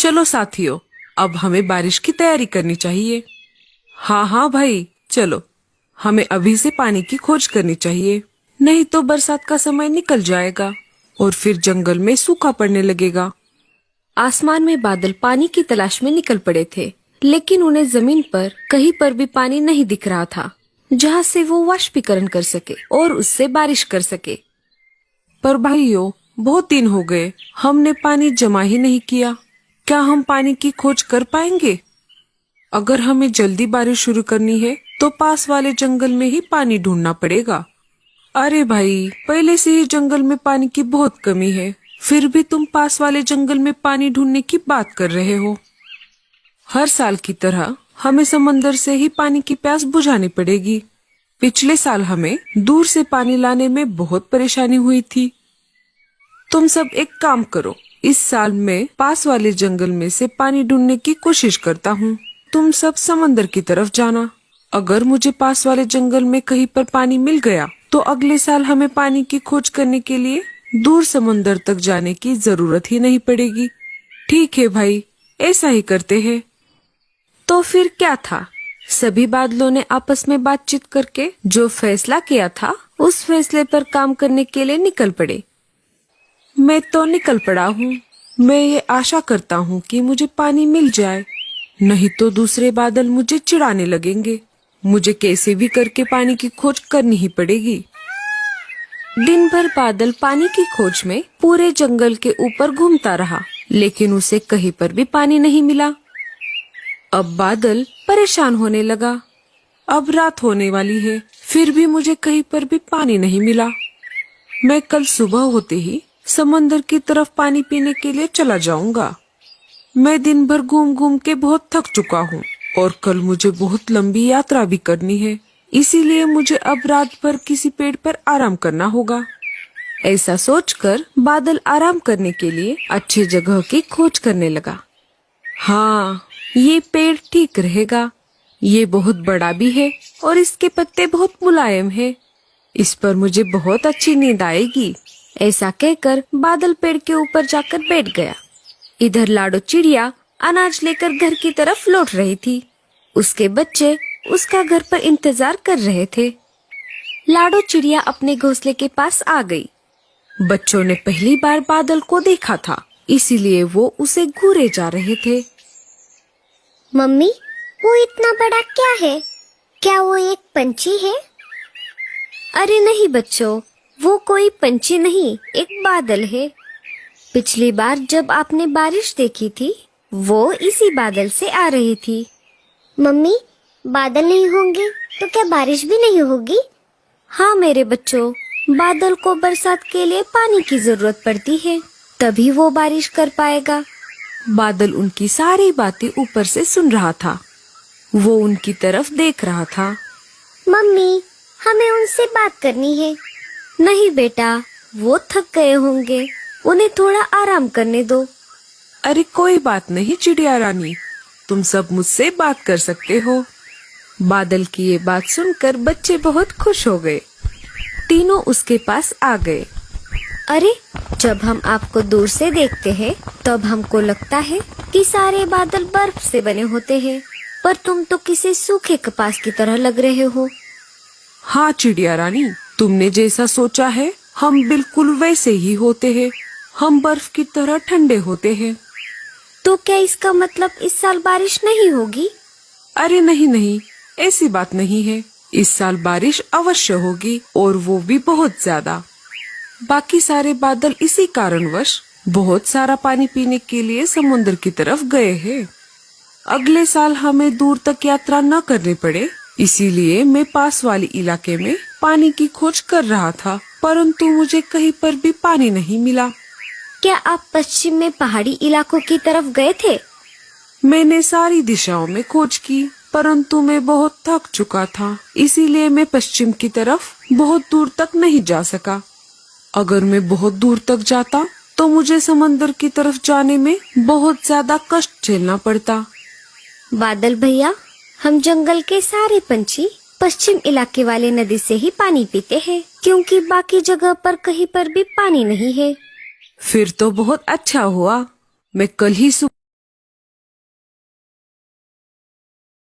चलो साथियों, अब हमें बारिश की तैयारी करनी चाहिए। हाँ हाँ भाई, चलो हमें अभी से पानी की खोज करनी चाहिए, नहीं तो बरसात का समय निकल जाएगा और फिर जंगल में सूखा पड़ने लगेगा। आसमान में बादल पानी की तलाश में निकल पड़े थे, लेकिन उन्हें जमीन पर कहीं पर भी पानी नहीं दिख रहा था, जहाँ से वो वाष्पीकरण कर सके और उससे बारिश कर सके। पर भाइयों, बहुत दिन हो गए, हमने पानी जमा ही नहीं किया। क्या हम पानी की खोज कर पाएंगे? अगर हमें जल्दी बारिश शुरू करनी है तो पास वाले जंगल में ही पानी ढूंढना पड़ेगा। अरे भाई, पहले से ही जंगल में पानी की बहुत कमी है, फिर भी तुम पास वाले जंगल में पानी ढूंढने की बात कर रहे हो। हर साल की तरह हमें समंदर से ही पानी की प्यास बुझानी पड़ेगी। पिछले साल हमें दूर से पानी लाने में बहुत परेशानी हुई थी। तुम सब एक काम करो, इस साल मैं पास वाले जंगल में से पानी ढूंढने की कोशिश करता हूँ। तुम सब समंदर की तरफ जाना। अगर मुझे पास वाले जंगल में कहीं पर पानी मिल गया तो अगले साल हमें पानी की खोज करने के लिए दूर समंदर तक जाने की जरूरत ही नहीं पड़ेगी। ठीक है भाई, ऐसा ही करते हैं। तो फिर क्या था, सभी बादलों ने आपस में बातचीत करके जो फैसला किया था उस फैसले पर काम करने के लिए निकल पड़े। मैं तो निकल पड़ा हूँ। मैं ये आशा करता हूँ कि मुझे पानी मिल जाए, नहीं तो दूसरे बादल मुझे चिढ़ाने लगेंगे। मुझे कैसे भी करके पानी की खोज करनी ही पड़ेगी। दिन भर बादल पानी की खोज में पूरे जंगल के ऊपर घूमता रहा, लेकिन उसे कहीं पर भी पानी नहीं मिला। अब बादल परेशान होने लगा। अब रात होने वाली है, फिर भी मुझे कहीं पर भी पानी नहीं मिला। मैं कल सुबह होते ही समंदर की तरफ पानी पीने के लिए चला जाऊंगा। मैं दिन भर घूम घूम के बहुत थक चुका हूँ और कल मुझे बहुत लंबी यात्रा भी करनी है, इसीलिए मुझे अब रात भर किसी पेड़ पर आराम करना होगा। ऐसा सोचकर बादल आराम करने के लिए अच्छी जगह की खोज करने लगा। हाँ, ये पेड़ ठीक रहेगा, ये बहुत बड़ा भी है और इसके पत्ते बहुत मुलायम है, इस पर मुझे बहुत अच्छी नींद आएगी। ऐसा कहकर बादल पेड़ के ऊपर जाकर बैठ गया। इधर लाडो चिड़िया अनाज लेकर घर की तरफ लौट रही थी। उसके बच्चे उसका घर पर इंतजार कर रहे थे। लाडो चिड़िया अपने घोंसले के पास आ गई। बच्चों ने पहली बार बादल को देखा था, इसीलिए वो उसे घूरे जा रहे थे। मम्मी, वो इतना बड़ा क्या है? क्या वो एक पंछी है? अरे नहीं बच्चों, वो कोई पंछी नहीं, एक बादल है। पिछली बार जब आपने बारिश देखी थी, वो इसी बादल से आ रही थी। मम्मी, बादल नहीं होंगे तो क्या बारिश भी नहीं होगी? हाँ मेरे बच्चों, बादल को बरसात के लिए पानी की जरूरत पड़ती है, तभी वो बारिश कर पाएगा। बादल उनकी सारी बातें ऊपर से सुन रहा था। वो उनकी तरफ देख रहा था। मम्मी, हमें उनसे बात करनी है। नहीं बेटा, वो थक गए होंगे, उन्हें थोड़ा आराम करने दो। अरे कोई बात नहीं चिड़िया रानी, तुम सब मुझसे बात कर सकते हो। बादल की ये बात सुनकर बच्चे बहुत खुश हो गए। तीनों उसके पास आ गए। अरे, जब हम आपको दूर से देखते हैं तब हमको लगता है कि सारे बादल बर्फ से बने होते हैं, पर तुम तो किसी सूखे कपास की तरह लग रहे हो। हाँ चिड़िया रानी, तुमने जैसा सोचा है हम बिल्कुल वैसे ही होते हैं। हम बर्फ की तरह ठंडे होते हैं। तो क्या इसका मतलब इस साल बारिश नहीं होगी? अरे नहीं नहीं, ऐसी बात नहीं है। इस साल बारिश अवश्य होगी और वो भी बहुत ज्यादा। बाकी सारे बादल इसी कारणवश बहुत सारा पानी पीने के लिए समुद्र की तरफ गए हैं। अगले साल हमें दूर तक यात्रा न करनी पड़े, इसीलिए मैं पास वाले इलाके में पानी की खोज कर रहा था, परंतु मुझे कहीं पर भी पानी नहीं मिला। क्या आप पश्चिम में पहाड़ी इलाकों की तरफ गए थे? मैंने सारी दिशाओं में खोज की, परंतु मैं बहुत थक चुका था, इसीलिए मैं पश्चिम की तरफ बहुत दूर तक नहीं जा सका। अगर मैं बहुत दूर तक जाता तो मुझे समंदर की तरफ जाने में बहुत ज्यादा कष्ट झेलना पड़ता। बादल भैया, हम जंगल के सारे पंछी पश्चिम इलाके वाले नदी से ही पानी पीते हैं, क्योंकि बाकी जगह पर कहीं पर भी पानी नहीं है। फिर तो बहुत अच्छा हुआ, मैं कल ही